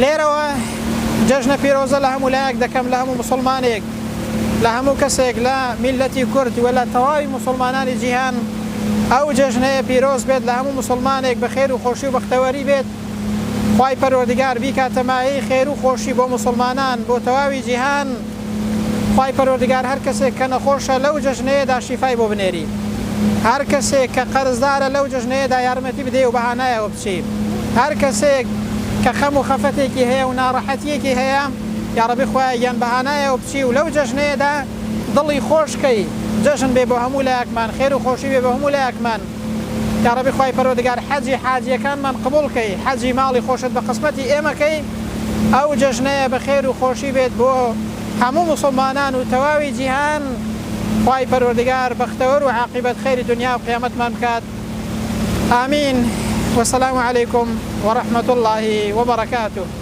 لێرەوە جەژنە پیرۆزە لە هەموو لایەک دەکەم لە هەموو مسلمانێک لە هەموو کەسێک لە میلەتی کورد و لە تەواوی مسلمانانی جیهان ئەو جەژنەیە پیرۆز بێت لە هەموو مسلمانێک بە خێر و خۆشی و بەختەوەری بێت. خوای پەروەردگار بیکاتەمایی خێر و خۆشی بۆ مسلمانان بۆ تەواوی جیهان. خوای پەروەردگار هەر کەسێک کە نەخۆشە لەو جەژنەیەدا شیفای بۆ بنێری، هەر کەسێک کە قەرزدارە لەو جەژنەیەدا یارمەتی بدێ و بەهانایەوە بچێت، هەر کەسێک کە خەم و خەفەتێکی هەیە و ناڕەحەتیەکی هەیە یا ڕەبی خوایە یان بەهانایەوە بچی و لەو جەژنەیەدا دڵی خۆشکەی جەژن بێ بۆ هەموو لایەکمان، خێر و خۆشی بێ بە هەموو لایەکمان. یا ڕەبی خوای پەروەردگار حەجی حاجیەکانمان قبوڵکەی، حەجی ماڵی خۆشت بە قسمەتی ئێمەکەی. ئەو جەژنەیە بە خێر و خۆشی بێت بۆ هەموو مسلمانان و تەواوی جیهان. خوای پەروەردگار بەختەوەر و عاقبەت خێری دنیا و قیامەتمان بکات. آمین. والسلام عليكم ورحمة الله وبركاته.